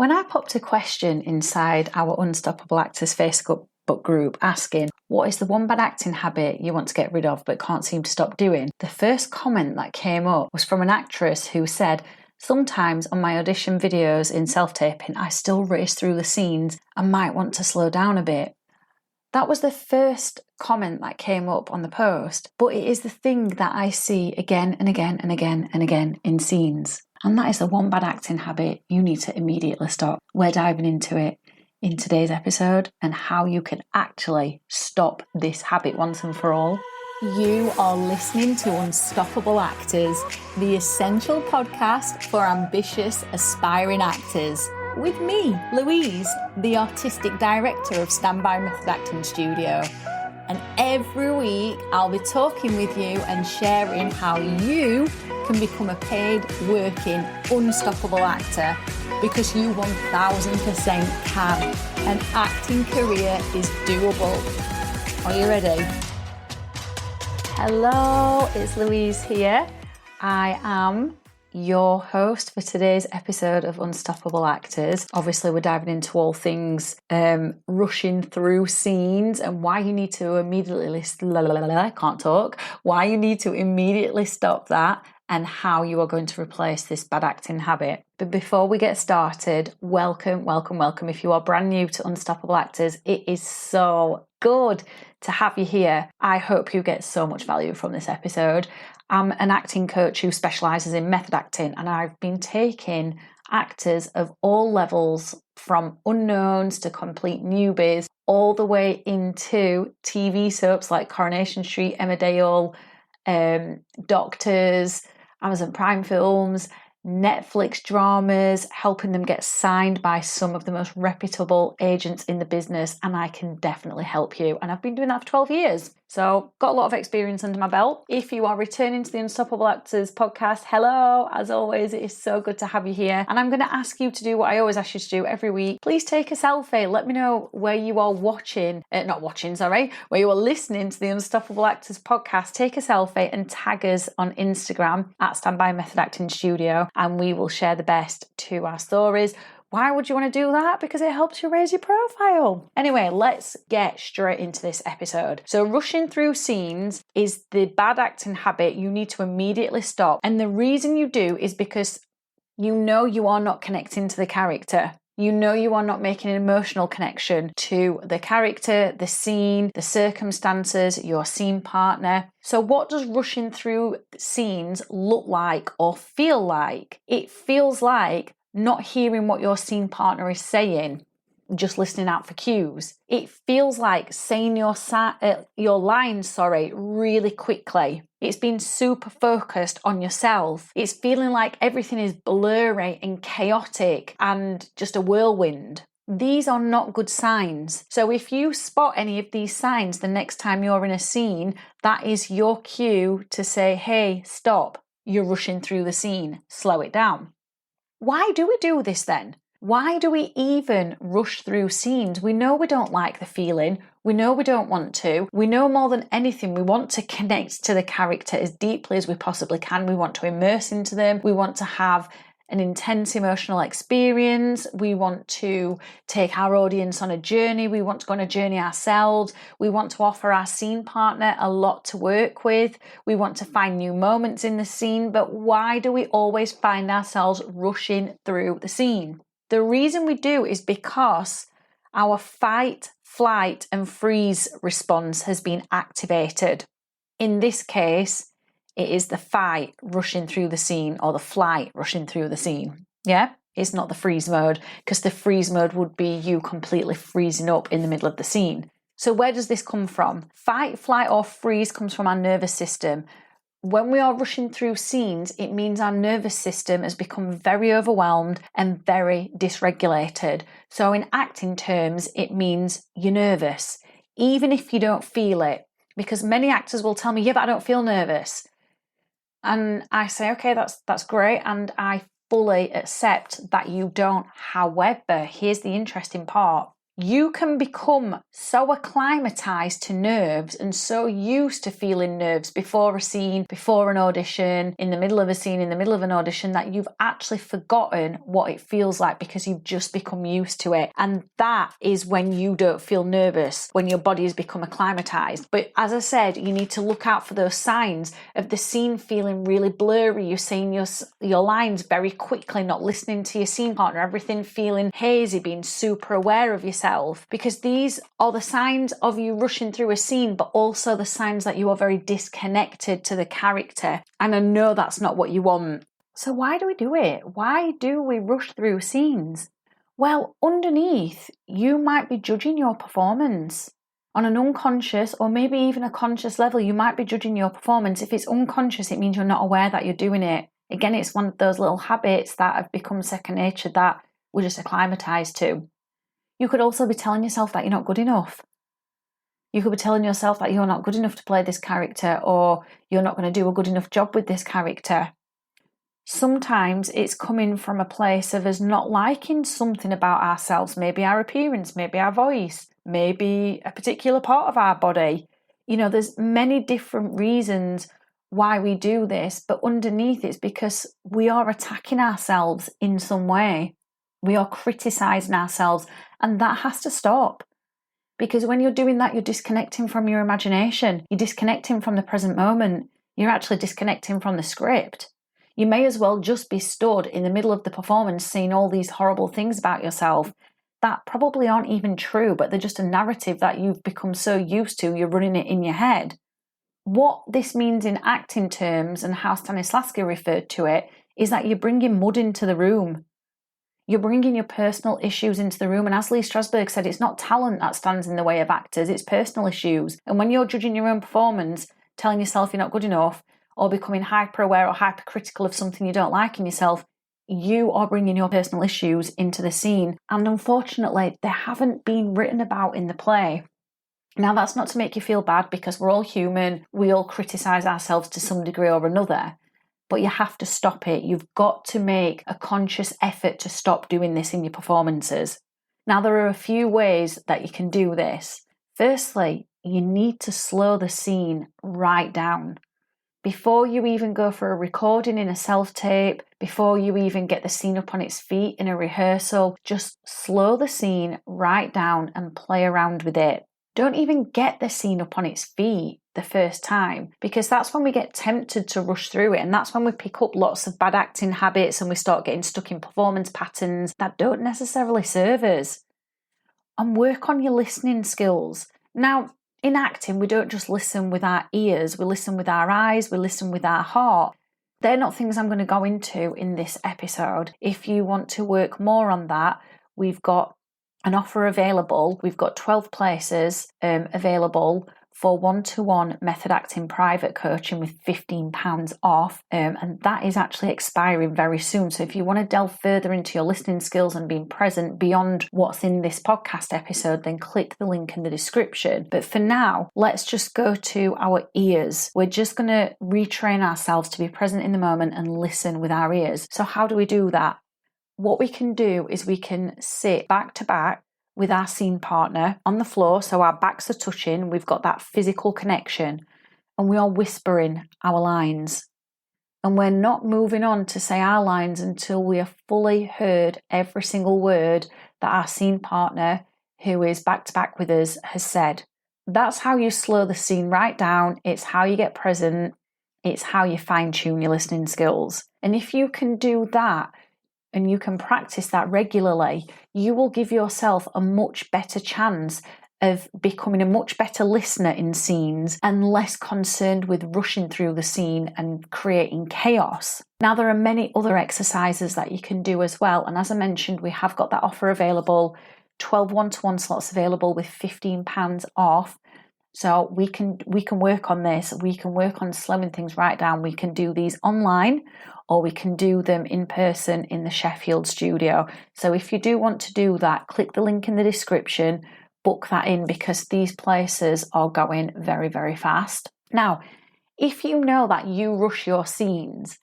When I popped a question inside our Unstoppable Actors Facebook group asking, what is the one bad acting habit you want to get rid of but can't seem to stop doing? The first comment that came up was from an actress who said, sometimes on my audition videos in self-taping, I still race through the scenes and might want to slow down a bit. That was the first comment that came up on the post, but it is the thing that I see again and again and again and again in scenes. And that is the one bad acting habit you need to immediately stop. We're diving into it in today's episode and how you can actually stop this habit once and for all. You are listening to Unstoppable Actors, the essential podcast for ambitious, aspiring actors. With me, Louise, the artistic director of Standby Method Acting Studio. And every week I'll be talking with you and sharing how you can become a paid, working, unstoppable actor, because you 1000% can. An acting career is doable. Are you ready? Hello, it's Louise here. I am your host for today's episode of Unstoppable Actors. Obviously, we're diving into all things rushing through scenes and why you need to immediately why you need to immediately stop that and how you are going to replace this bad acting habit. But before we get started, welcome. If you are brand new to Unstoppable Actors, it is so good to have you here. I hope you get so much value from this episode. I'm an acting coach who specialises in method acting, and I've been taking actors of all levels, from unknowns to complete newbies, all the way into TV soaps like Coronation Street, Emmerdale, Doctors, Amazon Prime Films, Netflix dramas, helping them get signed by some of the most reputable agents in the business, and I can definitely help you. And I've been doing that for 12 years. So got a lot of experience under my belt. If you are returning to the Unstoppable Actors podcast, hello. As always, it is so good to have you here. And I'm going to ask you to do what I always ask you to do every week. Please take a selfie. Let me know where you are where you are listening to the Unstoppable Actors podcast. Take a selfie and tag us on Instagram at Standby Method Acting Studio, and we will share the best to our stories. Why would you want to do that? Because it helps you raise your profile. Anyway, let's get straight into this episode. So rushing through scenes is the bad acting habit you need to immediately stop. And the reason you do is because you know you are not connecting to the character. You know you are not making an emotional connection to the character, the scene, the circumstances, your scene partner. So what does rushing through scenes look like or feel like? It feels like not hearing what your scene partner is saying, just listening out for cues. It feels like saying your lines, really quickly. It's been super focused on yourself. It's feeling like everything is blurry and chaotic and just a whirlwind. These are not good signs. So if you spot any of these signs the next time you're in a scene, that is your cue to say, hey, stop, you're rushing through the scene, slow it down. Why do we do this then? Why do we even rush through scenes? We know we don't like the feeling. We know we don't want to. We know more than anything we want to connect to the character as deeply as we possibly can. We want to immerse into them. We want to have an intense emotional experience. We want to take our audience on a journey. We want to go on a journey ourselves. We want to offer our scene partner a lot to work with. We want to find new moments in the scene. But why do we always find ourselves rushing through the scene? The reason we do is because our fight, flight, and freeze response has been activated. In this case, it is the fight rushing through the scene or the flight rushing through the scene. Yeah? It's not the freeze mode, because the freeze mode would be you completely freezing up in the middle of the scene. So where does this come from? Fight, flight, or freeze comes from our nervous system. When we are rushing through scenes, it means our nervous system has become very overwhelmed and very dysregulated. So in acting terms, it means you're nervous, even if you don't feel it. Because many actors will tell me, yeah, but I don't feel nervous. And I say, okay, that's great. And I fully accept that you don't. However, here's the interesting part. You can become so acclimatized to nerves and so used to feeling nerves before a scene, before an audition, in the middle of a scene, in the middle of an audition, that you've actually forgotten what it feels like because you've just become used to it. And that is when you don't feel nervous, when your body has become acclimatized. But as I said, you need to look out for those signs of the scene feeling really blurry. You're saying your lines very quickly, not listening to your scene partner, everything feeling hazy, being super aware of yourself. Because these are the signs of you rushing through a scene, but also the signs that you are very disconnected to the character. And I know that's not what you want. So why do we do it? Why do we rush through scenes? Well, underneath, you might be judging your performance. On an unconscious or maybe even a conscious level, you might be judging your performance. If it's unconscious, it means you're not aware that you're doing it. Again, it's one of those little habits that have become second nature that we're just acclimatized to. You could also be telling yourself that you're not good enough. You could be telling yourself that you're not good enough to play this character, or you're not going to do a good enough job with this character. Sometimes it's coming from a place of us not liking something about ourselves, maybe our appearance, maybe our voice, maybe a particular part of our body. There's many different reasons why we do this, but underneath it's because we are attacking ourselves in some way. We are criticizing ourselves, and that has to stop. Because when you're doing that, you're disconnecting from your imagination. You're disconnecting from the present moment. You're actually disconnecting from the script. You may as well just be stood in the middle of the performance saying all these horrible things about yourself that probably aren't even true, but they're just a narrative that you've become so used to, you're running it in your head. What this means in acting terms, and how Stanislavski referred to it, is that you're bringing mud into the room. You're bringing your personal issues into the room. And as Lee Strasberg said, it's not talent that stands in the way of actors, it's personal issues. And when you're judging your own performance, telling yourself you're not good enough, or becoming hyper-aware or hypercritical of something you don't like in yourself, you are bringing your personal issues into the scene. And unfortunately, they haven't been written about in the play. Now, that's not to make you feel bad, because we're all human. We all criticise ourselves to some degree or another. But you have to stop it. You've got to make a conscious effort to stop doing this in your performances. Now, there are a few ways that you can do this. Firstly, you need to slow the scene right down. Before you even go for a recording in a self-tape, before you even get the scene up on its feet in a rehearsal, just slow the scene right down and play around with it. Don't even get the scene up on its feet the first time, because that's when we get tempted to rush through it, and that's when we pick up lots of bad acting habits and we start getting stuck in performance patterns that don't necessarily serve us. And work on your listening skills. Now, in acting, we don't just listen with our ears, we listen with our eyes, we listen with our heart. They're not things I'm going to go into in this episode. If you want to work more on that, we've got an offer available. We've got 12 places available for one-to-one method acting private coaching with £15 off, and that is actually expiring very soon. So if you want to delve further into your listening skills and being present beyond what's in this podcast episode, then click the link in the description. But for now, let's just go to our ears. We're just going to retrain ourselves to be present in the moment and listen with our ears. So how do we do that? What we can do is we can sit back to back with our scene partner on the floor, so our backs are touching, we've got that physical connection, and we are whispering our lines. And we're not moving on to say our lines until we have fully heard every single word that our scene partner, who is back to back with us, has said. That's how you slow the scene right down. It's how you get present. It's how you fine-tune your listening skills. And if you can do that, and you can practice that regularly, you will give yourself a much better chance of becoming a much better listener in scenes and less concerned with rushing through the scene and creating chaos. Now, there are many other exercises that you can do as well. And as I mentioned, we have got that offer available, 12 one-to-one slots available with £15 off. So we can work on this. We can work on slowing things right down. We can do these online, or we can do them in person in the Sheffield studio. So if you do want to do that, click the link in the description, book that in, because these places are going very, very fast. Now, if you know that you rush your scenes,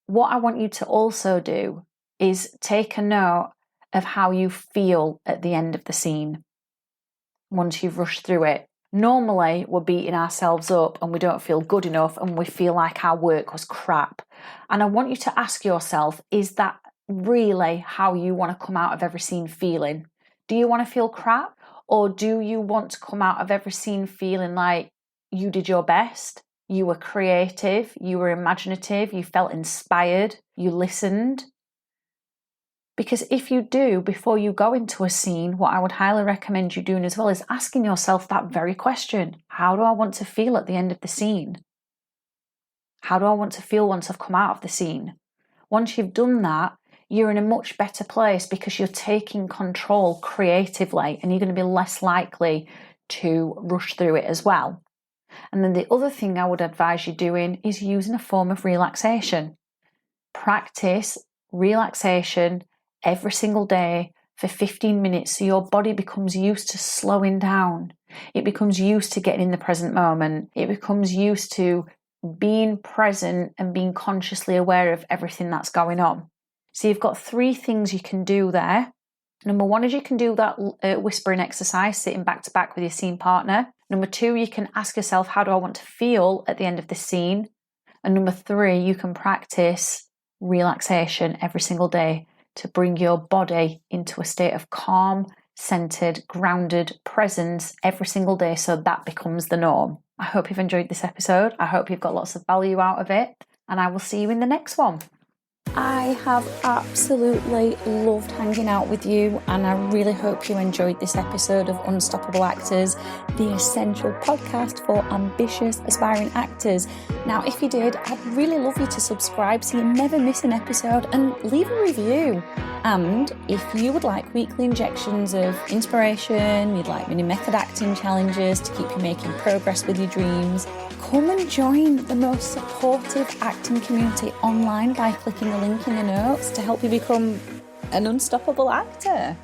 what I want you to also do is take a note of how you feel at the end of the scene once you've rushed through it. Normally, we're beating ourselves up and we don't feel good enough and we feel like our work was crap. And I want you to ask yourself, is that really how you want to come out of every scene feeling? Do you want to feel crap, or do you want to come out of every scene feeling like you did your best, you were creative, you were imaginative, you felt inspired, you listened? Because if you do, before you go into a scene, what I would highly recommend you doing as well is asking yourself that very question. How do I want to feel at the end of the scene? How do I want to feel once I've come out of the scene? Once you've done that, you're in a much better place because you're taking control creatively and you're going to be less likely to rush through it as well. And then the other thing I would advise you doing is using a form of relaxation. Practice relaxation every single day for 15 minutes so your body becomes used to slowing down. It becomes used to getting in the present moment. It becomes used to being present and being consciously aware of everything that's going on. So you've got 3 things you can do there. Number 1 is you can do that whispering exercise, sitting back to back with your scene partner. Number 2, you can ask yourself, how do I want to feel at the end of the scene? And number 3, you can practice relaxation every single day to bring your body into a state of calm, centered, grounded presence every single day so that becomes the norm. I hope you've enjoyed this episode. I hope you've got lots of value out of it, and I will see you in the next one. I have absolutely loved hanging out with you, and I really hope you enjoyed this episode of Unstoppable Actors, the essential podcast for ambitious, aspiring actors. Now, if you did, I'd really love you to subscribe so you never miss an episode, and leave a review. And if you would like weekly injections of inspiration, you'd like mini method acting challenges to keep you making progress with your dreams, come and join the most supportive acting community online by clicking the link in the notes to help you become an unstoppable actor.